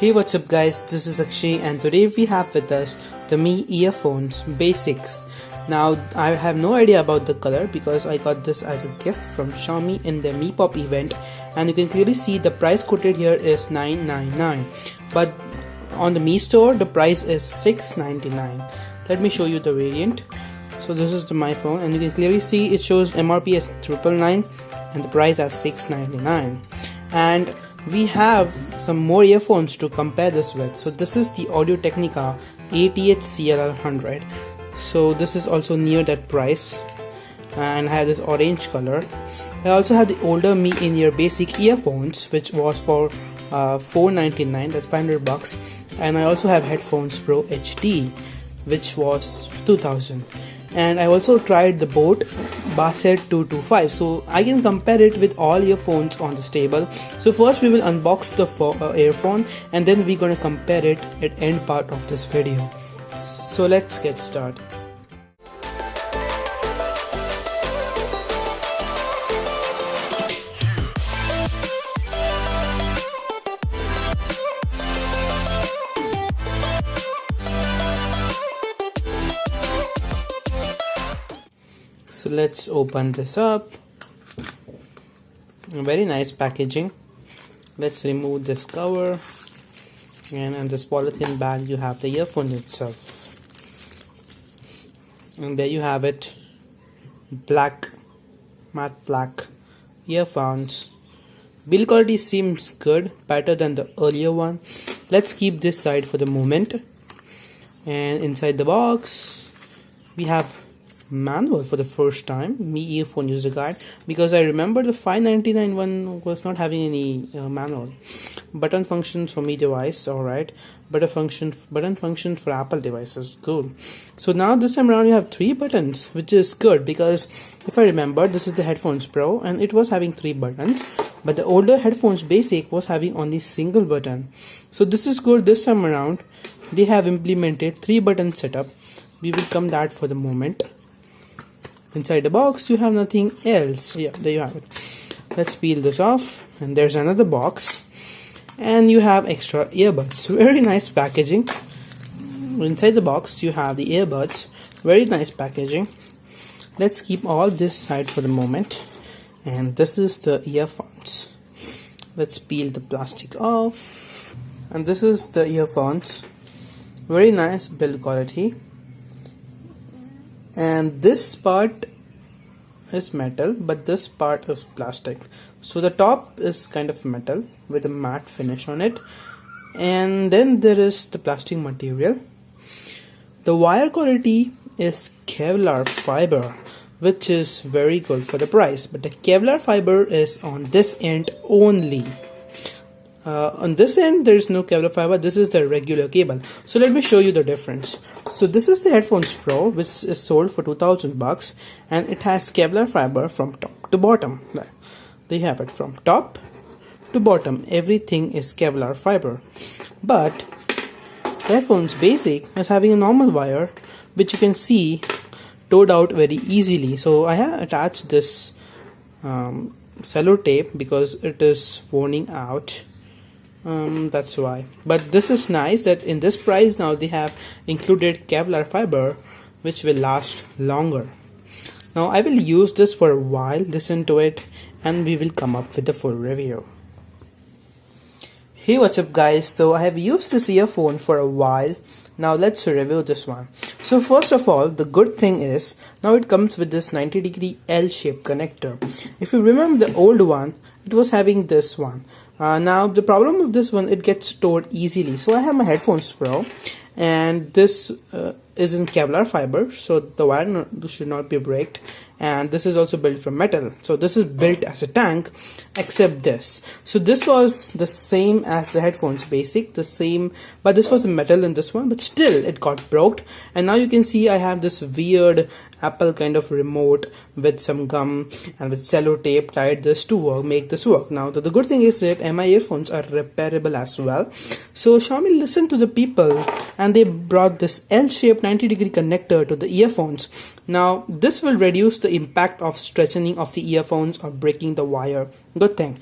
Hey, what's up guys, this is Akshay and today we have with us the Mi earphones basics. Now I have no idea about the color because I got this as a gift from Xiaomi in the Mi Pop event, and you can clearly see the price quoted here is $999, but on the Mi store the price is $699. Let me show you the variant. So this is my phone and you can clearly see it shows MRP as $999 and the price as $699. And we have some more earphones to compare this with. So this is the Audio Technica ATH CLR100. So this is also near that price and I have this orange color. I also have the older Mi in-ear basic earphones, which was for $499, that's $500, and I also have Headphones Pro HD, which was $2,000. And I also tried the Boat Bassett 225, so I can compare it with all earphones on this table. So first we will unbox the earphone and then we're gonna compare it at end part of this video. So let's get started. So let's open this up. Very nice packaging. Let's remove this cover, and in this polythene bag you have the earphone itself, and there you have it, matte black earphones. Build quality seems good, better than the earlier one. Let's keep this side for the moment. And inside the box we have manual for the first time, Mi earphone user guide, because I remember the $599 one was not having any manual. Button functions for Mi device, alright. Button functions for Apple devices, good. So now this time around you have 3 buttons, which is good, because if I remember, this is the Headphones Pro and it was having 3 buttons, but the older Headphones Basic was having only single button. So this is good. This time around they have implemented 3 button setup. We will come that for the moment. Inside the box you have nothing else. Yeah, there you have it. Let's peel this off, and there's another box, and you have extra earbuds. Very nice packaging. Inside the box you have the earbuds. Very nice packaging. Let's keep all this side for the moment, and this is the earphones. Let's peel the plastic off, and this is the earphones. Very nice build quality. And this part is metal, but this part is plastic. So the top is kind of metal with a matte finish on it, and then there is the plastic material. The wire quality is Kevlar fiber, which is very good for the price, but the Kevlar fiber is on this end only. On this end there is no Kevlar fiber. This is the regular cable. So let me show you the difference. So this is the Headphones Pro, which is sold for $2,000, and it has Kevlar fiber from top to bottom. There you have it, from top to bottom everything is Kevlar fiber. But the Headphones Basic is having a normal wire, which you can see towed out very easily. So I have attached this cello tape because it is worn out. That's why. But this is nice that in this price now they have included Kevlar fiber, which will last longer. Now I will use this for a while, listen to it, and we will come up with the full review. Hey, what's up guys, so I have used this earphone for a while. Now let's review this one. So first of all, the good thing is now it comes with this 90-degree L-shaped connector. If you remember the old one, it was having this one. Now the problem with this one, it gets stored easily. So I have my Headphones Pro, and this is in Kevlar fiber, so the wire should not be breaked, and this is also built from metal. So this is built as a tank, except this. So this was the same as the Headphones Basic, the same, but this was the metal in this one, but still it got broke. And now you can see I have this weird Apple kind of remote with some gum and with cello tape tied this to make this work. Now the good thing is that MI earphones are repairable as well. So Xiaomi listened to the people and they brought this L-shaped 90-degree connector to the earphones. Now this will reduce the impact of stretching of the earphones or breaking the wire. Good thing.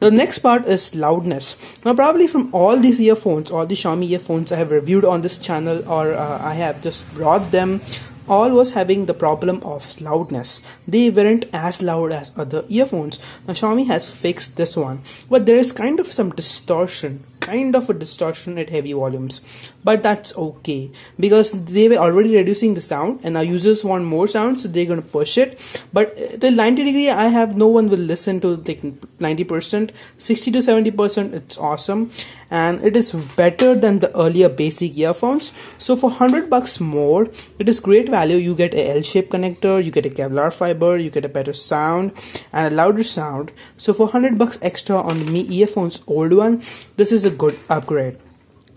The next part is loudness. Now probably from all these earphones, all the Xiaomi earphones I have reviewed on this channel, or I have just brought them, all was having the problem of loudness. They weren't as loud as other earphones. Now Xiaomi has fixed this one, but there is kind of some distortion, at heavy volumes, but that's okay because they were already reducing the sound and our users want more sound, so they're going to push it. But till 90 degree, I have no one will listen to like 90%, 60 to 70%. It's awesome, and it is better than the earlier basic earphones. So for $100 more, it is great value. You get a L-shaped connector, you get a Kevlar fiber, you get a better sound and a louder sound. So for $100 extra on the Mi earphones old one, this is a good upgrade.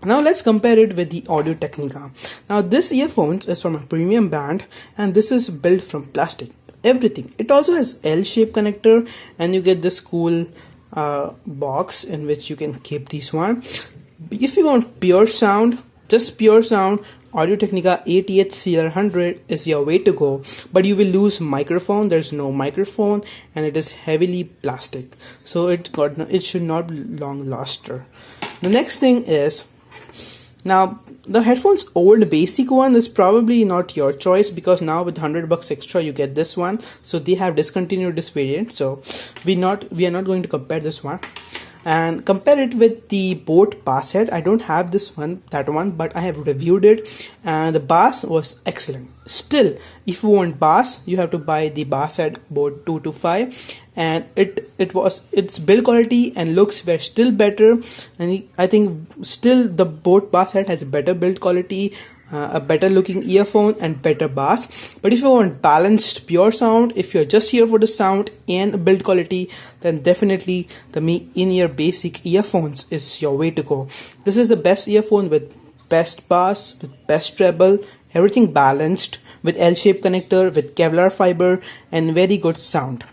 Now let's compare it with the Audio Technica. Now this earphones is from a premium brand and this is built from plastic. Everything. It also has L-shaped connector and you get this cool box in which you can keep this one. If you want pure sound, just pure sound, Audio Technica ATH-CR100 is your way to go, but you will lose microphone. There's no microphone and it is heavily plastic, so it should not be long laster. The next thing is, now the headphones old basic one is probably not your choice because now with $100 extra you get this one, so they have discontinued this variant, so we are not going to compare this one and compare it with the Boat Bass Head. I don't have that one, but I have reviewed it and the bass was excellent. Still, if you want bass, you have to buy the Bass Head Boat 225, and its build quality and looks were still better, and I think still the Boat Bass Head has a better build quality, a better looking earphone and better bass. But if you want balanced pure sound, if you're just here for the sound and build quality, then definitely the Mi in-ear basic earphones is your way to go. This is the best earphone with best bass, with best treble, everything balanced, with L-shaped connector, with Kevlar fiber and very good sound.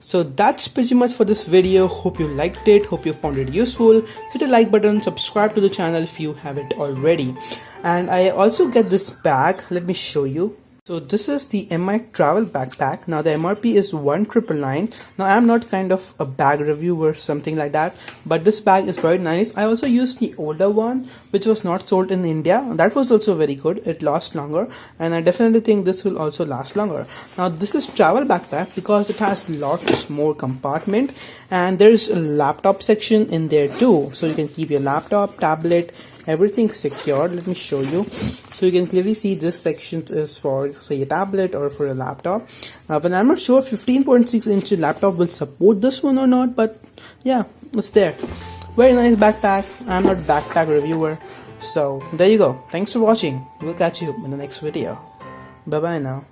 So that's pretty much for this video. Hope you liked it, hope you found it useful. Hit a like button, subscribe to the channel if you haven't already. And I also get this bag, let me show you. So this is the MI travel backpack. Now the MRP is 1,999. Now I'm not kind of a bag reviewer, something like that, but this bag is very nice. I also used the older one which was not sold in India. That was also very good. It lasts longer and I definitely think this will also last longer. Now this is travel backpack because it has lots more compartment and there's a laptop section in there too. So you can keep your laptop, tablet, everything secured. Let me show you. So you can clearly see this section is for say a tablet or for a laptop. But I'm not sure 15.6-inch laptop will support this one or not, but yeah, it's there. Very nice backpack. I'm not a backpack reviewer. So there you go. Thanks for watching. We'll catch you in the next video. Bye bye now.